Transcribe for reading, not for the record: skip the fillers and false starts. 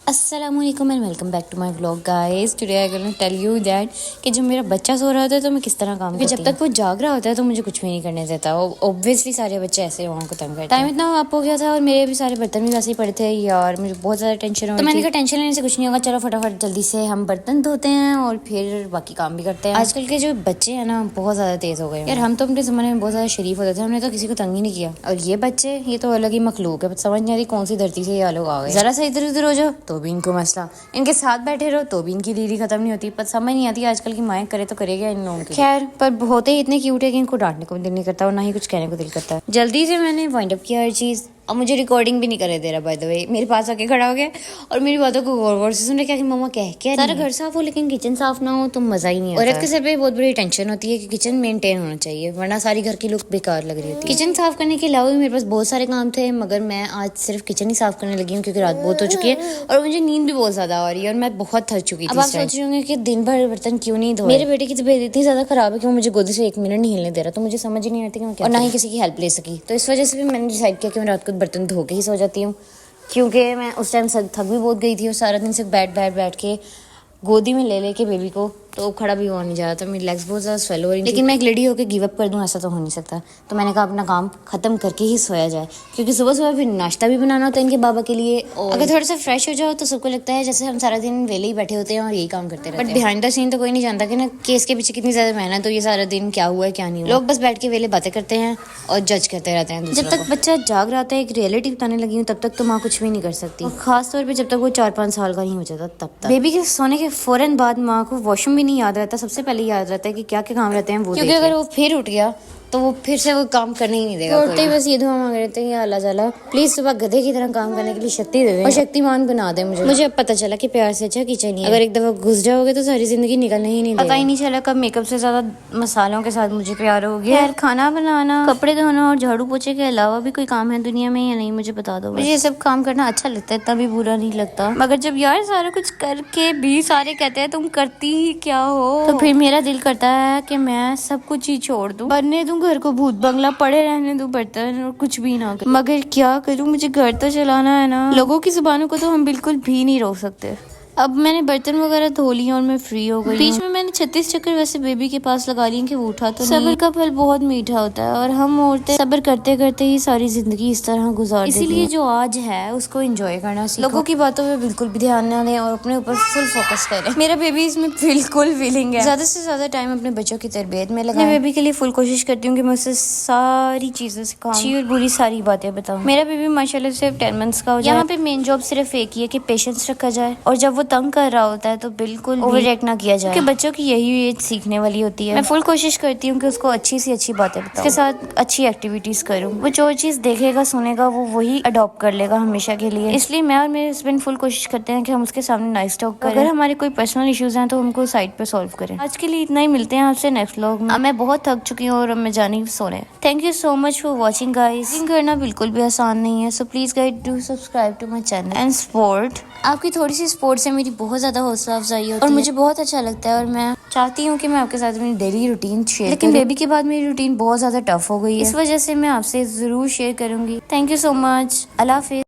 अस्सलामुअलैकुम and welcome back to my vlog guys. Today I gonna tell you that कि जब मेरा बच्चा सो रहा होता है तो मैं किस तरह काम करती हूँ। जब तक वो जाग रहा होता है तो मुझे कुछ भी नहीं करने देता। ऑब्वियसली सारे बच्चे ऐसे वहाँ को तंग करते हैं। टाइम इतना अप हो गया था और मेरे भी सारे बर्तन भी वैसे ही पड़े थे यार, मुझे बहुत ज़्यादा टेंशन हो रही थी। तो मैंने कहा टेंशन लेने से कुछ नहीं होगा, चलो फटाफट जल्दी से हम बर्तन धोते हैं और फिर बाकी काम भी करते हैं। आजकल के जो बच्चे हैं ना बहुत ज़्यादा तेज़ हो गए यार। हम तो अपने ज़माने में बहुत ज़्यादा शरीफ होते थे, हमने तो किसी को तंग ही नहीं किया। और ये बच्चे ये तो अलग ही मखलूक है, समझ नहीं आ रही कौन सी धरती से ये लोग आ गए। ज़रा सा इधर उधर हो जाओ तो भी इनको मसला, इनके साथ बैठे रहो तो भी इनकी दीदी खत्म नहीं होती। पर समझ नहीं आती आजकल की माएँ करे तो करेगा इन लोगों की। खैर पर होते ही इतने क्यूट है कि इनको डांटने को भी दिल नहीं करता और ना ही कुछ कहने को दिल करता है। जल्दी से मैंने वाइंड अप किया हर चीज़। अब मुझे रिकॉर्डिंग भी नहीं करे दे रहा बाय द वे, मेरे पास आके खड़ा हो गया और मेरी बातों को गौर गौर से सुन रहा है कि मम्मा कह क्या सारा घर साफ हो लेकिन किचन साफ ना हो तो मजा ही नहीं आता। औरत के सर पे बहुत बड़ी टेंशन होती है कि किचन मेंटेन होना चाहिए वरना सारी घर की लुक बेकार लग रही होती है। किचन साफ करने के अलावा भी मेरे पास बहुत सारे काम थे मगर मैं आज सिर्फ किचन ही साफ करने लगी हूँ क्योंकि रात बहुत हो चुकी है और मुझे नींद भी बहुत ज्यादा आ रही है और मैं बहुत थक चुकी थी। अब आप सोच रहे होंगे कि दिन भर बर्तन क्यों नहीं धोए। मेरे बेटे की तबीयत इतनी ज्यादा खराब है कि वो मुझे गोदी से 1 मिनट नहीं हिलने दे रहा, तो मुझे समझ ही नहीं आती कि और ना ही किसी की हेल्प ले सकी। तो इस वजह से भी मैंने डिसाइड किया कि मैं रात को बर्तन धो के ही सो जाती हूँ क्योंकि मैं उस टाइम थक भी बहुत गई थी और सारा दिन सिर्फ बैठ के गोदी में ले के बेबी को तो खड़ा भी हो नहीं जा रहा था। मेरी लेग्स बहुत ज़्यादा स्वेल हो रही थी। लेकिन मैं एक लेडी होकर गिव अप कर दूं ऐसा तो हो नहीं सकता, तो मैंने कहा अपना काम खत्म करके ही सोया जाए क्योंकि सुबह सुबह फिर नाश्ता भी बनाना होता है इनके बाबा के लिए। और अगर थोड़ा सा फ्रेश हो जाओ तो सबको लगता है जैसे हम सारा दिन वेले ही बैठे होते हैं और यही काम करते रहते हैं। बट बिहाइंड द सीन तो कोई नहीं जानता कि ना केस के पीछे कितनी ज़्यादा मेहनत हो, ये सारा दिन क्या हुआ है क्या नहीं हुआ। लोग बस बैठ के वेले बातें करते हैं और जज करते रहते हैं। जब तक बच्चा जाग रहा था एक रियलिटी बताने लगी हूँ तब तक तो माँ कुछ भी नहीं कर सकती, खास तौर पर जब तक वो 4-5 साल का नहीं हो जाता तब तक। बेबी के सोने के फौरन बाद माँ को वॉशरूम भी नहीं याद रहता, सबसे पहले याद रहता है कि क्या क्या काम रहते हैं वो, क्योंकि अगर वो फिर उठ गया तो वो फिर से वो काम करने ही नहीं देगा। उठते ही बस ये दुआ मांग रहे थे कि अल्लाह ताला प्लीज सुबह गधे की तरह काम करने के लिए शक्ति दे दे और शक्तिमान बना दे मुझे अब पता चला कि प्यार से अच्छा किचन ही है। अगर एक दफा घुस जाओगे तो सारी जिंदगी निकलने ही नहीं देगा। पता ही नहीं चला कब मेकअप से ज्यादा मसालों के साथ मुझे प्यार हो गया। यार खाना बनाना, कपड़े धोना और झाड़ू पोछे के अलावा भी कोई काम है दुनिया में या नहीं मुझे बता दो। मुझे ये सब काम करना अच्छा लगता है, इतना भी बुरा नहीं लगता, मगर जब यार सारा कुछ करके भी सारे कहते हैं तुम करती ही क्या हो तो फिर मेरा दिल करता है कि मैं सब कुछ ही छोड़ दूं, बनने दूं घर को भूत बंगला, पड़े रहने दो बर्तन और कुछ भी ना कर। मगर क्या करूं, मुझे घर तो चलाना है ना। लोगों की जुबानों को तो हम बिल्कुल भी नहीं रोक सकते। अब मैंने बर्तन वगैरह धो लिए और मैं फ्री हो गई। बीच में मैंने 36 चक्कर वैसे बेबी के पास लगा लिए कि वो उठा तो सब्र का फल बहुत मीठा होता है और हम औरतें सब्र करते करते ही सारी जिंदगी इस तरह गुजार देती हैं। इसीलिए जो आज है उसको एंजॉय करना सीखो। लोगों की बातों पे बिल्कुल भी ध्यान ना दें और अपने ऊपर फुल फोकस करें। मेरा बेबी इसमें बिल्कुल फीलिंग है। ज्यादा से ज्यादा टाइम अपने बच्चों की तरबियत में लगाएं। बेबी के लिए फुल कोशिश करती हूँ कि मैं उसे सारी चीजें सिखाऊं, अच्छी और बुरी सारी बातें बताऊं। मेरा बेबी माशाल्लाह सिर्फ 10 मंथ्स का हो जाए। यहाँ पे मेन जॉब सिर्फ एक ही है कि पेशेंस रखा जाए और जब वो तंग कर रहा होता है तो बिल्कुल ओवर रिएक्ट ना किया जाए क्योंकि बच्चों की यही एज सीखने वाली होती है। मैं फुल कोशिश करती हूँ कि उसको अच्छी सी अच्छी बातें बताऊं, उसके साथ अच्छी एक्टिविटीज करूँ। वो जो चीज देखेगा सुनेगा वो वही अडॉप्ट कर लेगा हमेशा के लिए। इसलिए मैं और मेरे हस्बैंड फुल कोशिश करते हैं कि हम उसके सामने नाइस टॉक करें। अगर हमारे कोई पर्सनल इश्यूज हैं तो उनको साइड पे सॉल्व करें। आज के लिए इतना ही, मिलते हैं आपसे नेक्स्ट व्लॉग में। मैं बहुत थक चुकी हूँ और अब मैं जाने सोने। Thank you so much for watching guys. Cooking करना बिल्कुल भी आसान नहीं है, so please guys do subscribe to my channel and support. आपकी थोड़ी सी सपोर्ट से मेरी बहुत ज्यादा हौसला अफजाई होती है और मुझे बहुत अच्छा लगता है और मैं चाहती हूँ कि मैं आपके साथ अपनी डेली रूटीन शेयर, लेकिन बेबी के बाद मेरी रूटीन बहुत ज्यादा टफ हो गई है, इस वजह से मैं आपसे जरूर शेयर करूंगी। Thank you so much. Allah Hafiz.